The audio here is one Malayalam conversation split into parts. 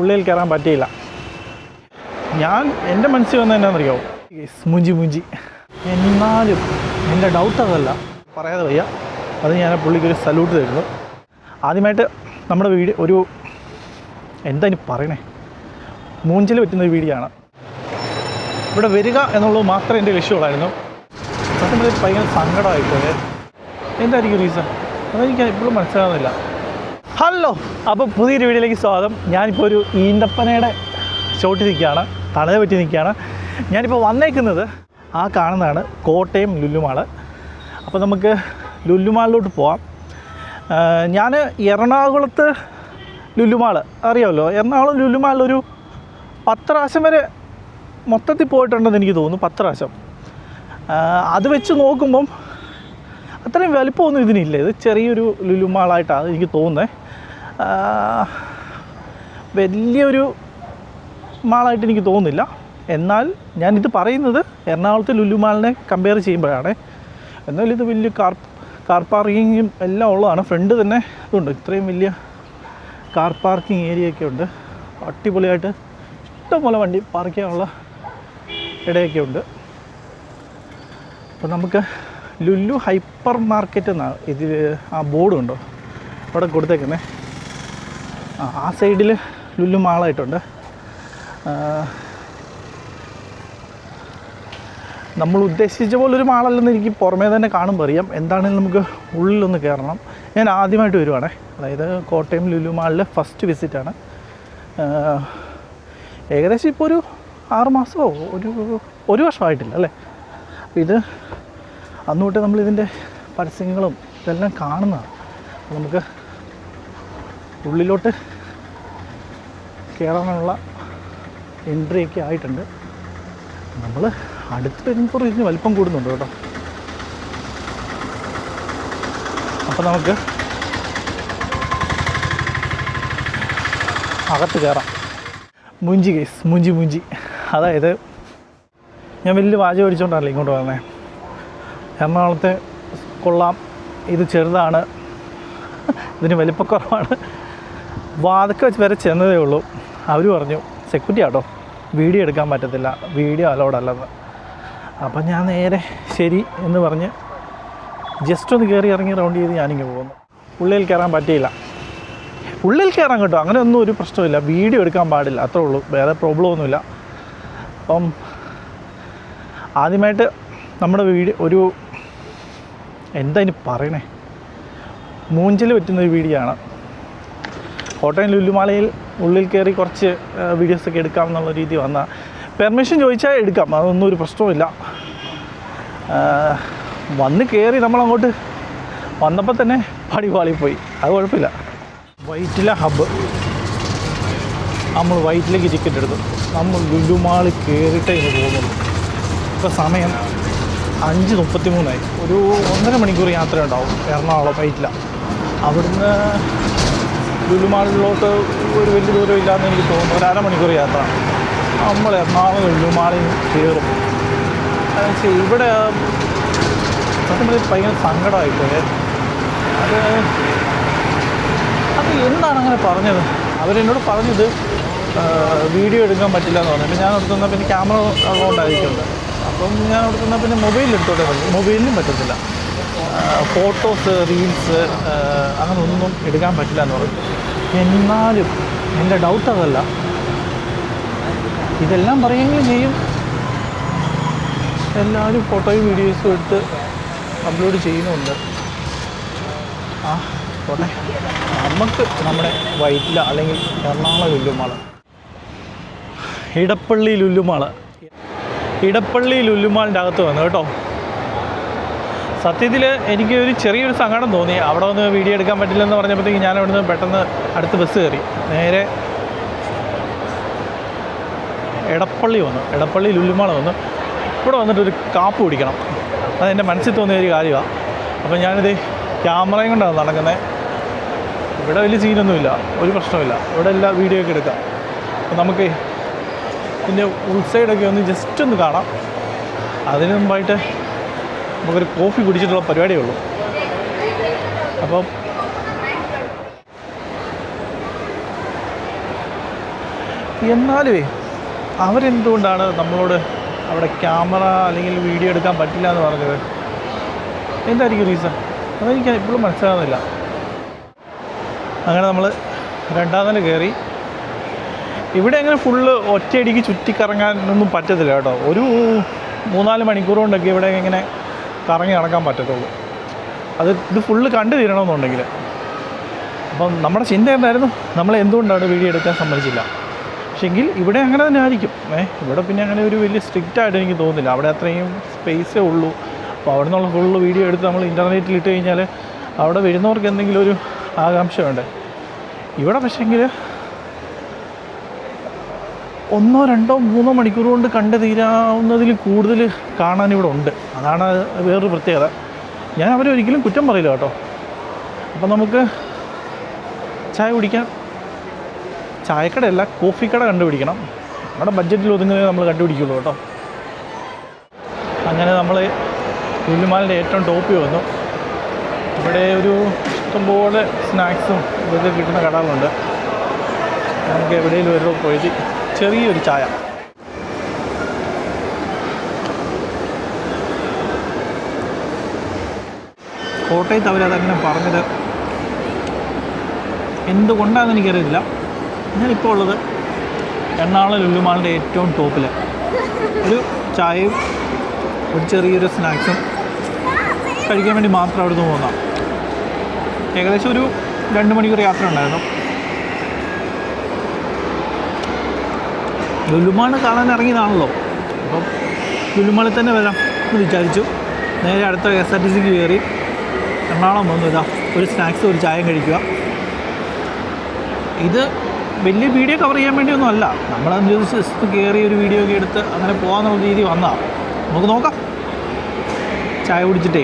ഉള്ളിൽ കയറാൻ പറ്റിയില്ല. എൻ്റെ മനസ്സിൽ വന്നത് എന്നാണെന്നറിയോ, മുഞ്ചി. എന്നാലും എൻ്റെ ഡൗട്ട് അതല്ല, പറയാതെ വയ്യ. അത് ഞാൻ പുള്ളിക്കൊരു സല്യൂട്ട് തരുന്നു. ആദ്യമായിട്ട് നമ്മുടെ വീഡിയോ ഒരു എന്താ ഇനി പറയണേ, മൂഞ്ചിൽ പറ്റുന്നൊരു വീഡിയോ ആണ്. ഇവിടെ വരിക എന്നുള്ളത് മാത്രമേ എൻ്റെ ലക്ഷ്യമുള്ളായിരുന്നു. സത്യം പറഞ്ഞാൽ ഭയങ്കര സങ്കടമായിപ്പോയത്. എന്തായിരിക്കും റീസൺ അതെനിക്ക് ഇപ്പോഴും മനസ്സിലാകുന്നില്ല. ഹലോ, അപ്പോൾ പുതിയൊരു വീഡിയോയിലേക്ക് സ്വാഗതം. ഞാനിപ്പോൾ ഒരു ഈന്തപ്പനയുടെ ചോട്ടിൽ നിൽക്കുകയാണ്, തണല് പറ്റി നിൽക്കുകയാണ്. ഞാനിപ്പോൾ വന്നേക്കുന്നത് ആ കാണുന്നതാണ് കോട്ടയം ലുലുമാള്. അപ്പോൾ നമുക്ക് ലുലുമാളിലോട്ട് പോവാം. ഞാൻ എറണാകുളത്ത് ലുലുമാള് അറിയാമല്ലോ, എറണാകുളം ലുലുമാളിലൊരു 10 പ്രാവശ്യം വരെ മൊത്തത്തിൽ പോയിട്ടുണ്ടെന്ന് എനിക്ക് തോന്നുന്നു. 10 പ്രാവശ്യം. അത് വെച്ച് നോക്കുമ്പം അത്രയും വലിപ്പമൊന്നും ഇതിനില്ല. ഇത് ചെറിയൊരു ലുലുമാളായിട്ടാണ് എനിക്ക് തോന്നുന്നത്. വലിയൊരു മാളായിട്ട് എനിക്ക് തോന്നുന്നില്ല. എന്നാൽ ഞാനിത് പറയുന്നത് എറണാകുളത്തെ ലുലുമാളിനെ കമ്പയർ ചെയ്യുമ്പോഴാണ്. എന്നാലും ഇത് വലിയ കാർ പാർക്കിങ്ങും എല്ലാം ഉള്ളതാണ്. ഫ്രണ്ട് തന്നെ ഇതുണ്ട്, ഇത്രയും വലിയ കാർ പാർക്കിംഗ് ഏരിയയൊക്കെ ഉണ്ട്. അടിപൊളിയായിട്ട് ഇഷ്ടംപോലെ വണ്ടി പാർക്ക് ചെയ്യാനുള്ള ഇടയൊക്കെ ഉണ്ട്. അപ്പോൾ നമുക്ക് ലുലു ഹൈപ്പർ മാർക്കറ്റ് എന്നാണ് ഇതിൽ ആ ബോർഡ് ഉണ്ടോ അവിടെ കൊടുത്തേക്കുന്നത്. ആ സൈഡിൽ ലുലു മാളായിട്ടുണ്ട്. നമ്മൾ ഉദ്ദേശിച്ച പോലൊരു മാളല്ലെന്ന് എനിക്ക് പുറമേ തന്നെ കാണുമ്പോൾ അറിയാം. എന്താണെങ്കിലും നമുക്ക് ഉള്ളിലൊന്ന് കയറണം. ഞാൻ ആദ്യമായിട്ട് വരുവാണേ, അതായത് കോട്ടയം ലുലു മാളിൽ ഫസ്റ്റ് വിസിറ്റാണ്. ഏകദേശം ഇപ്പോൾ ഒരു 6 മാസമോ ഒരു വർഷമായിട്ടില്ല അല്ലേ. അപ്പോൾ ഇത് അന്ന് തൊട്ട് നമ്മളിതിൻ്റെ പരസ്യങ്ങളും ഇതെല്ലാം കാണുന്നതാണ്. നമുക്ക് ഉള്ളിലോട്ട് കയറാനുള്ള എൻട്രിയൊക്കെ ആയിട്ടുണ്ട്. നമ്മൾ അടുത്ത് വരുമ്പോൾ ഇതിന് വലിപ്പം കൂടുന്നുണ്ട് കേട്ടോ. അപ്പോൾ നമുക്ക് അകത്ത് കയറാം. മുഞ്ചി. അതായത് ഞാൻ വലിയ വാചകം അടിച്ചുകൊണ്ടാണല്ലോ ഇങ്ങോട്ട് വന്നത്. എറണാകുളത്തെ കൊള്ളാം, ഇത് ചെറുതാണ്, ഇതിന് വലിപ്പക്കുറവാണ്. വാതൊക്കെ വെച്ച് വരെ ചെന്നതേ ഉള്ളൂ. അവർ പറഞ്ഞു സെക്യൂരിറ്റി ആട്ടോ, വീഡിയോ എടുക്കാൻ പറ്റത്തില്ല, വീഡിയോ അലൗഡ് അല്ലെന്ന്. അപ്പം ഞാൻ നേരെ ശരി എന്ന് പറഞ്ഞ് ജസ്റ്റ് ഒന്ന് കയറി ഇറങ്ങി റൗണ്ട് ചെയ്ത് ഞാനിങ്ങനെ പോകുന്നു. ഉള്ളിൽ കയറാൻ പറ്റിയില്ല. ഉള്ളിൽ കയറാൻ കേട്ടോ, അങ്ങനെ ഒന്നും ഒരു പ്രശ്നമില്ല. വീഡിയോ എടുക്കാൻ പാടില്ല, അത്രേ ഉള്ളൂ, വേറെ പ്രോബ്ലം ഒന്നുമില്ല. അപ്പം ആദ്യമായിട്ട് നമ്മുടെ വീഡിയോ ഒരു എന്താ ഇനി പറയണേ, മൂഞ്ചിൽ പറ്റുന്നൊരു വീഡിയോ ആണ്. കോട്ടയം ലുലുമാളയിൽ ഉള്ളിൽ കയറി കുറച്ച് വീഡിയോസൊക്കെ എടുക്കാം എന്നുള്ള രീതി വന്നാൽ പെർമിഷൻ ചോദിച്ചാൽ എടുക്കാം, അതൊന്നും ഒരു പ്രശ്നവുമില്ല. വന്ന് കയറി നമ്മളങ്ങോട്ട് വന്നപ്പോൾ തന്നെ പാളിപ്പോയി, അത് കുഴപ്പമില്ല. വൈറ്റില ഹബ്ബ്, നമ്മൾ വൈറ്റിലേക്ക് ടിക്കറ്റ് എടുത്തു. നമ്മൾ ലുലുമാളിൽ കയറിയിട്ടേ ഇന്ന് പോകുന്നുള്ളൂ. ഇപ്പോൾ സമയം 5:33 ഒരു 1.5 മണിക്കൂർ യാത്ര ഉണ്ടാവും എറണാകുളം വൈറ്റില. അവിടുന്ന് ലുലുമാളിലോട്ട് ഒരു വലിയ ദൂരം ഇല്ലയെന്ന് എനിക്ക് തോന്നുന്നു, ഒരു 1/2 മണിക്കൂർ യാത്ര. നമ്മൾ എറണാകുളം ലുലുമാളിൽ കയറും. ഇവിടെ സത്യം പറഞ്ഞാൽ ഭയങ്കര സങ്കടമായിപ്പോയത്. അത് എന്താണ് അങ്ങനെ പറഞ്ഞത്, അവരെന്നോട് പറഞ്ഞത് വീഡിയോ എടുക്കാൻ പറ്റില്ല എന്ന് പറഞ്ഞു. ഞാൻ അവിടെ നിന്നാൽ പിന്നെ ക്യാമറ ഉള്ളതുകൊണ്ടായിരിക്കുമല്ലോ. അപ്പം ഞാൻ അവിടെ നിന്നാൽ പിന്നെ മൊബൈലിൽ എടുത്തോട്ടെ പറഞ്ഞു. മൊബൈലിലും പറ്റത്തില്ല, ഫോട്ടോസ് റീൽസ് അങ്ങനെ ഒന്നും എടുക്കാൻ പറ്റില്ല എന്ന് പറഞ്ഞു. എന്നാലും എൻ്റെ ഡൗട്ട് അതല്ല, ഇതെല്ലാം പറയുകയും ചെയ്യും. എല്ലാവരും ഫോട്ടോയും വീഡിയോസും എടുത്ത് അപ്ലോഡ് ചെയ്യുന്നുണ്ട്. പോട്ടെ, നമുക്ക് നമ്മുടെ വൈറ്റില അല്ലെങ്കിൽ എറണാകുളം ലുലുമാള്, ഇടപ്പള്ളി ലുലുമാളിൻ്റെ അകത്ത് വന്നു കേട്ടോ. സത്യത്തിൽ എനിക്ക് ഒരു ചെറിയൊരു സങ്കടം തോന്നി. അവിടെ വന്ന് വീഡിയോ എടുക്കാൻ പറ്റില്ലെന്ന് പറഞ്ഞപ്പോഴത്തേക്ക് ഞാൻ അവിടെ നിന്ന് പെട്ടെന്ന് അടുത്ത ബസ് കയറി നേരെ ഇടപ്പള്ളി ലുലുമാൾ വന്നു. ഇവിടെ വന്നിട്ടൊരു കാപ്പ് കുടിക്കണം, അതെൻ്റെ മനസ്സിൽ തോന്നിയ ഒരു കാര്യമാണ്. അപ്പം ഞാനിത് ക്യാമറയും കൊണ്ടാണ് നടക്കുന്നത്. ഇവിടെ വലിയ സീനൊന്നുമില്ല, ഒരു പ്രശ്നമില്ല. ഇവിടെ എല്ലാ വീഡിയോ ഒക്കെ എടുക്കാം. അപ്പം നമുക്ക് ഇതിൻ്റെ ഉൾസൈഡൊക്കെ ഒന്ന് ജസ്റ്റ് ഒന്ന് കാണാം. അതിന് മുമ്പായിട്ട് നമുക്കൊരു കോഫി കുടിച്ചിട്ടുള്ള പരിപാടിയേ ഉള്ളൂ. അപ്പം എന്നാലുമേ അവരെന്തുകൊണ്ടാണ് നമ്മളോട് അവിടെ ക്യാമറ അല്ലെങ്കിൽ വീഡിയോ എടുക്കാൻ പറ്റില്ല എന്ന് പറഞ്ഞത്? എന്തായിരിക്കും റീസൺ? അതെനിക്ക് ഇപ്പോഴും മനസ്സിലാകുന്നില്ല. അങ്ങനെ നമ്മൾ രണ്ടാം നില കയറി. ഇവിടെ അങ്ങനെ ഫുള്ള് ഒറ്റയടിക്ക് ചുറ്റിക്കറങ്ങാനൊന്നും പറ്റത്തില്ല കേട്ടോ. ഒരു 3-4 മണിക്കൂർ കൊണ്ടൊക്കെ ഇവിടെ ഇങ്ങനെ കറങ്ങി നടക്കാൻ പറ്റത്തുള്ളൂ. ഇത് ഫുള്ള് കണ്ടു തീരണമെന്നുണ്ടെങ്കിൽ. അപ്പം നമ്മുടെ ചിന്ത എന്തായിരുന്നു, നമ്മൾ എന്തുകൊണ്ടാണ് വീഡിയോ എടുക്കാൻ സമ്മതിച്ചില്ല. പക്ഷെങ്കിൽ ഇവിടെ അങ്ങനെ തന്നെ ആയിരിക്കും. ഇവിടെ പിന്നെ അങ്ങനെ ഒരു വലിയ സ്ട്രിക്റ്റായിട്ട് എനിക്ക് തോന്നുന്നില്ല. അവിടെ അത്രയും സ്പേസേ ഉള്ളൂ. അപ്പോൾ അവിടെ നിന്നുള്ള ഫുള്ള് വീഡിയോ എടുത്ത് നമ്മൾ ഇൻ്റർനെറ്റിൽ ഇട്ട് കഴിഞ്ഞാൽ അവിടെ വരുന്നവർക്ക് എന്തെങ്കിലും ഒരു ആകാംക്ഷ വേണ്ടേ. ഇവിടെ പക്ഷേങ്കിൽ 1-2-3 മണിക്കൂർ കൊണ്ട് കണ്ടു തീരാവുന്നതിൽ കൂടുതൽ കാണാനിവിടെ ഉണ്ട്. അതാണ് വേറൊരു പ്രത്യേകത. ഞാൻ അവരൊരിക്കലും കുറ്റം പറയില്ല കേട്ടോ. അപ്പം നമുക്ക് ചായ കുടിക്കാൻ ചായക്കടയല്ല, കോഫിക്കട കണ്ടുപിടിക്കണം. നമ്മുടെ ബഡ്ജറ്റിൽ ഒതുങ്ങുന്നത് നമ്മൾ കണ്ടുപിടിക്കുള്ളൂ കേട്ടോ. അങ്ങനെ നമ്മൾ ലുലുമാളിൻ്റെ ഏറ്റവും ടോപ്പിൽ വന്നു. ഇവിടെ ഒരു ഇഷ്ടംപോലെ സ്നാക്സും ഇതൊക്കെ കിട്ടുന്ന കടകളുണ്ട്. നമുക്ക് എവിടെയെങ്കിലും ഒരു പോയിട്ട് ചെറിയൊരു ചായ. കോട്ടയത്ത് അവരതങ്ങനെ പറഞ്ഞത് എന്തുകൊണ്ടാണെന്ന് എനിക്കറിയില്ല. ഞാനിപ്പോൾ ഉള്ളത് എറണാകുളം ലുലുമാളിൻ്റെ ഏറ്റവും ടോപ്പിൽ. ഒരു ചായയും ഒരു ചെറിയൊരു സ്നാക്സും കഴിക്കാൻ വേണ്ടി മാത്രം അവിടുന്ന് പോകുന്നതാണ്. ഏകദേശം ഒരു 2 മണിക്കൂർ യാത്ര ഉണ്ടായിരുന്നു. ലുലുമാൾ കാണാൻ ഇറങ്ങിയതാണല്ലോ, അപ്പം ലുലുമാളിൽ തന്നെ വരാം എന്ന് വിചാരിച്ചു. നേരെ അടുത്ത KSRTCക്ക് കയറി എറണാകുളം വന്നു. ഇതാ ഒരു സ്നാക്സ് ഒരു ചായയും കഴിക്കുക. ഇത് വലിയ വീഡിയോ കവർ ചെയ്യാൻ വേണ്ടിയൊന്നും അല്ല. നമ്മളതിന് ജസ്റ്റ് കയറി ഒരു വീഡിയോ ഒക്കെ എടുത്ത് അങ്ങനെ പോകാമെന്നുള്ള രീതി വന്നതാണ്. നമുക്ക് നോക്കാം. ചായ കുടിച്ചിട്ടേ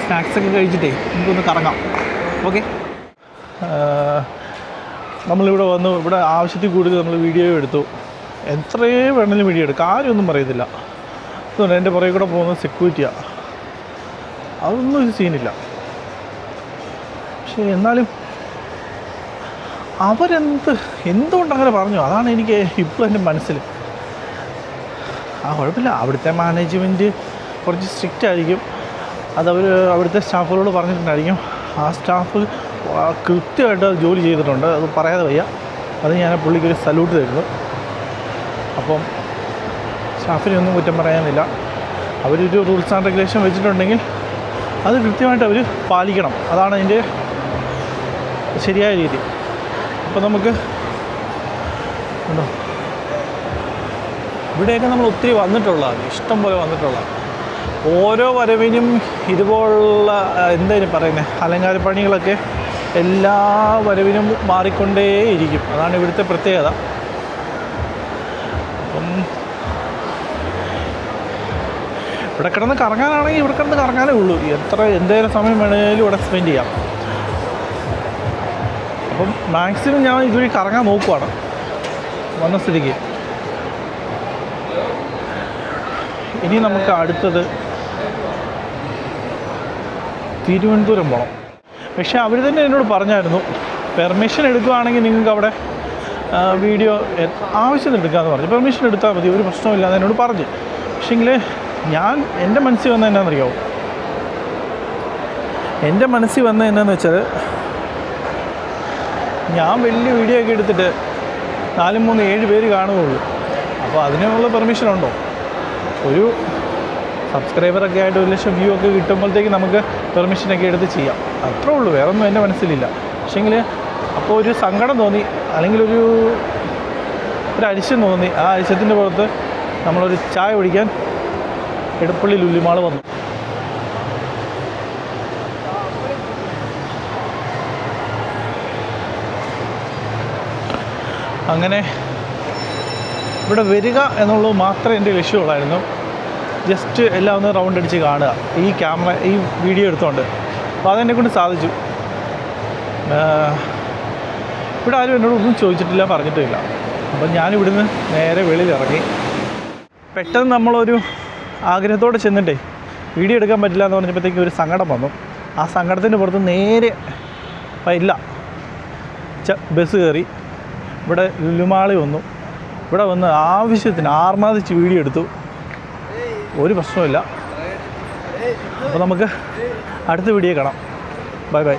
സ്നാക്സൊക്കെ കഴിച്ചിട്ടേ നമുക്കൊന്ന് കറങ്ങാം. ഓക്കെ. നമ്മളിവിടെ വന്നു. ഇവിടെ ആവശ്യത്തിൽ കൂടുതൽ നമ്മൾ വീഡിയോ എടുത്തു. എത്രയും വേണമെങ്കിലും വീഡിയോ എടുക്കും, ആരൊന്നും പറയത്തില്ല. അതുകൊണ്ട് എൻ്റെ പുറകെ കൂടെ പോകുന്നത് സെക്യൂരിറ്റിയാണ്. അതൊന്നും ഒരു സീനില്ല. പക്ഷേ എന്നാലും എന്തുകൊണ്ടങ്ങനെ പറഞ്ഞു, അതാണ് എനിക്ക് ഇപ്പോൾ എൻ്റെ മനസ്സിൽ. കുഴപ്പമില്ല, അവിടുത്തെ മാനേജ്മെൻറ്റ് കുറച്ച് സ്ട്രിക്റ്റ് ആയിരിക്കും. അതവർ അവിടുത്തെ സ്റ്റാഫുകളോട് പറഞ്ഞിട്ടുണ്ടായിരിക്കും. ആ സ്റ്റാഫ് കൃത്യമായിട്ട് ജോലി ചെയ്തിട്ടുണ്ട്, അത് പറയാതെ വയ്യ. അത് ഞാൻ പുള്ളിക്കൊരു സല്യൂട്ട് തരുന്നു. അപ്പം സ്റ്റാഫിനെ ഒന്നും കുറ്റം പറയാനില്ല. അവരൊരു റൂൾസ് ആൻഡ് റെഗുലേഷൻ വെച്ചിട്ടുണ്ടെങ്കിൽ അത് കൃത്യമായിട്ട് അവർ പാലിക്കണം. അതാണ് അതിൻ്റെ ശരിയായ രീതി. അപ്പോൾ നമുക്ക് ഉണ്ടോ, ഇവിടെയൊക്കെ നമ്മൾ ഒത്തിരി വന്നിട്ടുള്ളതാണ്, ഇഷ്ടം പോലെ വന്നിട്ടുള്ളതാണ്. ഓരോ വരവിനും ഇതുപോലുള്ള എന്തായാലും പറയുന്നത് അലങ്കാരപ്പണികളൊക്കെ എല്ലാ വരവിനും മാറിക്കൊണ്ടേയിരിക്കും. അതാണ് ഇവിടുത്തെ പ്രത്യേകത. അപ്പം ഇവിടെ കിടന്ന് കറങ്ങാനാണെങ്കിൽ ഇവിടെ കിടന്ന് കറങ്ങാനേ ഉള്ളൂ. എന്തേലും സമയം വേണേലും ഇവിടെ സ്പെൻഡ് ചെയ്യാം. അപ്പം മാക്സിമം ഞാൻ ഇതുവഴി കറങ്ങാൻ നോക്കുവാണ് വന്ന സ്ഥിതിക്ക്. ഇനി നമുക്ക് അടുത്തത് തിരുവനന്തപുരം പോകണം. പക്ഷേ അവർ തന്നെ എന്നോട് പറഞ്ഞായിരുന്നു, പെർമിഷൻ എടുക്കുകയാണെങ്കിൽ നിങ്ങൾക്ക് അവിടെ വീഡിയോ ആവശ്യത്തിന് എടുക്കാമെന്ന് പറഞ്ഞു. പെർമിഷൻ എടുത്താൽ മതി, ഒരു പ്രശ്നമില്ലാതെ എന്നോട് പറഞ്ഞു. പക്ഷേങ്കിൽ എൻ്റെ മനസ്സിൽ വന്നത് എന്നാണെന്നറിയാമോ? എൻ്റെ മനസ്സിൽ വന്നത് എന്നാന്ന് വെച്ചാൽ, ഞാൻ വലിയ വീഡിയോ ഒക്കെ എടുത്തിട്ട് 4-3-7 പേര് കാണുകയുള്ളൂ. അപ്പോൾ അതിനുള്ള പെർമിഷൻ ഉണ്ടോ? ഒരു സബ്സ്ക്രൈബറൊക്കെ ആയിട്ട് 1 ലക്ഷം വ്യൂ ഒക്കെ കിട്ടുമ്പോഴത്തേക്ക് നമുക്ക് പെർമിഷനൊക്കെ എടുത്ത് ചെയ്യാം. അത്രേ ഉള്ളൂ, വേറെ ഒന്നും എൻ്റെ മനസ്സിലില്ല. പക്ഷേങ്കിൽ അപ്പോൾ ഒരു സങ്കടം തോന്നി, അല്ലെങ്കിൽ ഒരു അരിശം തോന്നി. ആ അരിശത്തിൻ്റെ പുറത്ത് നമ്മളൊരു ചായ കുടിക്കാൻ എടപ്പള്ളി ലുലുമാൾ വന്നു. അങ്ങനെ ഇവിടെ വരിക എന്നുള്ളത് മാത്രമേ എൻ്റെ ലക്ഷ്യമുള്ളായിരുന്നു. ജസ്റ്റ് എല്ലാം ഒന്ന് റൗണ്ട് അടിച്ച് കാണുക, ഈ വീഡിയോ എടുത്തുകൊണ്ട്. അപ്പോൾ അതെന്നെക്കൊണ്ട് സാധിച്ചു. ഇവിടെ ആരും എന്നോട് ഒന്നും ചോദിച്ചിട്ടില്ല, പറഞ്ഞിട്ടില്ല. അപ്പം ഞാനിവിടുന്ന് നേരെ വെളിയിലിറങ്ങി. പെട്ടെന്ന് നമ്മളൊരു ആഗ്രഹത്തോടെ ചെന്നിട്ടേ വീഡിയോ എടുക്കാൻ പറ്റില്ല എന്ന് പറഞ്ഞപ്പോഴത്തേക്കും ഒരു സങ്കടം വന്നു. ആ സങ്കടത്തിൻ്റെ പുറത്ത് നേരെ ബസ് കയറി ഇവിടെ ലുലുമാളിൽ വന്നു. ഇവിടെ വന്ന് ആവശ്യത്തിന് ആർമാദിച്ച് വീഡിയോ എടുത്തു. ഒരു പ്രശ്നമില്ല. അപ്പോൾ നമുക്ക് അടുത്ത വീഡിയോ കാണാം. Bye bye.